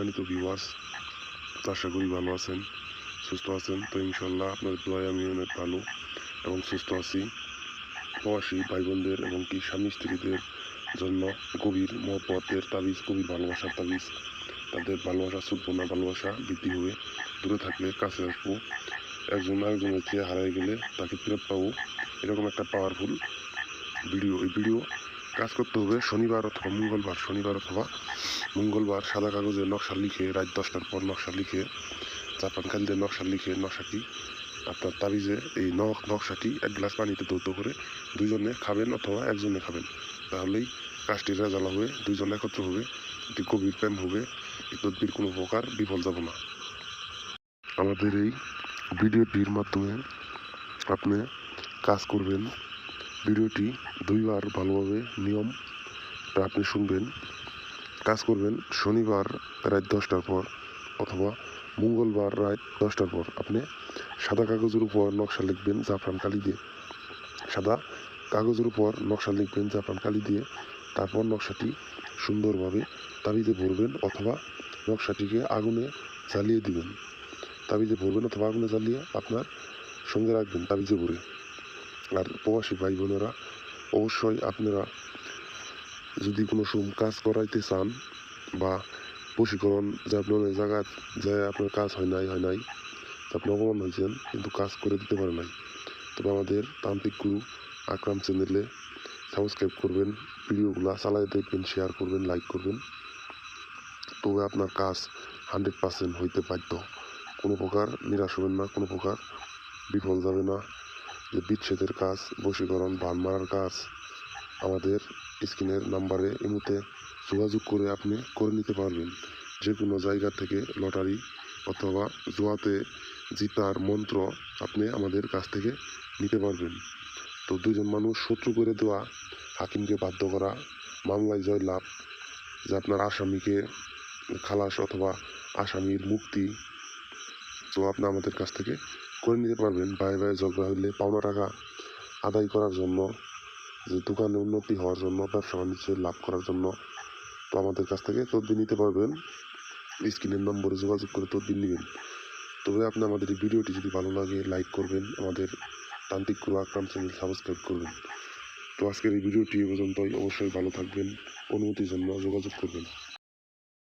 সম্মানিত ভিউয়ার্স, আশা করি ভালো আছেন, সুস্থ আছেন। তো ইনশাল্লাহ আপনাদের দোয়ায় আমি অনেক ভালো এবং সুস্থ আছি। প্রবাসী ভাই বোনদের এবং কি স্বামী স্ত্রীদের জন্য গভীর মহব্বতের তাবিজ, গভীর ভালোবাসার তাবিজ। তাদের ভালোবাসা ছুটবো না, ভালোবাসা বৃদ্ধি হবে। দূরে থাকলে কাছে আসবো, একজন আরেকজনের চেয়ে হারিয়ে গেলে তাকে ফেরত পাবো, এরকম একটা পাওয়ারফুল ভিডিও। এই ভিডিও কাজ করতে হবে শনিবার অথবা মঙ্গলবার সাদা কাগজে নকশা লিখে রাত 10টার পর নকশা লিখে জাপান কালিতে নকশা লিখে নকশাটি আপনার তাবিজে এই নকশাটি এক গ্লাস পানিতে ধৌত করে দুইজনে খাবেন অথবা একজনে খাবেন। তাহলেই কাজটি রেজাল্ট হবে, দুইজন একত্র হবে, একটি গভীর প্রেম হবে, এই তদবির কোনো প্রকার বিফল যাব না। আমাদের এই ভিডিওটির মাধ্যমে আপনি কাজ করবেন। ভিডিওটি দুইবার ভালোভাবে নিয়মটা আপনি শুনবেন। কাজ করবেন শনিবার রাত 10টার পর অথবা মঙ্গলবার রাত 10টার পর। আপনি সাদা কাগজের উপর নকশা লিখবেন জাফরান কালি দিয়ে, সাদা কাগজের উপর নকশা লিখবেন জাফরান কালি দিয়ে। তারপর নকশাটি সুন্দরভাবে তাবিজে ভরবেন অথবা নকশাটিকে আগুনে জ্বালিয়ে দিবেন। তাবিজে ভরবেন অথবা আগুনে জ্বালিয়ে আপনার সঙ্গে রাখবেন তাবিজে ভরে। আর প্রবাসী ভাই বোনেরা, অবশ্যই আপনারা যদি কোনো কাজ করাইতে চান বা বশীকরণ যে আপনি অনেক জায়গায় যায় আপনার কাজ হয় নাই আপনি অপমান হয়েছেন কিন্তু কাজ করে দিতে পারে নাই, তবে আমাদের তান্ত্রিক গুরু আকরাম চ্যানেলে সাবস্ক্রাইব করবেন, ভিডিওগুলো চালায় দেখবেন, শেয়ার করবেন, লাইক করবেন। তবে আপনার কাজ 100% হইতে বাধ্য। কোনো প্রকার নিরাশ হবেন না, কোনো প্রকার বিফল যাবে না। যে বিচ্ছেদের কাজ, বশীকরণ, বান মারার কাজ আমাদের স্ক্রিনের নাম্বারে ইমুতে যোগাযোগ করে আপনি করে নিতে পারবেন। যে কোনো জায়গা থেকে লটারি অথবা জুয়াতে জিতার মন্ত্র আপনি আমাদের কাছ থেকে নিতে পারবেন। তো দুইজন মানুষ শত্রু করে দেওয়া, হাকিমকে বাধ্য করা, মামলায় জয়লাভ, যে আপনার আসামিকে খালাস অথবা আসামির মুক্তি, তো আপনি আমাদের কাছ থেকে করে নিতে পারবেন। ভাই ঝগড়া হইলে পাওনা টাকা আদায় করার জন্য, যে দোকানে উন্নতি হওয়ার জন্য, ব্যবসা বাণিজ্যে লাভ করার জন্য, তো আমাদের কাছ থেকে তদবির নিতে পারবেন। স্ক্রিনের নম্বরে যোগাযোগ করে তদবির নেবেন। তবে আপনি আমাদের এই ভিডিওটি যদি ভালো লাগে লাইক করবেন, আমাদের তান্ত্রিক গুরু আকরাম চ্যানেল সাবস্ক্রাইব করবেন। তো আজকের এই ভিডিওটি এ পর্যন্তই। অবশ্যই ভালো থাকবেন, অনুমতির জন্য যোগাযোগ করবেন।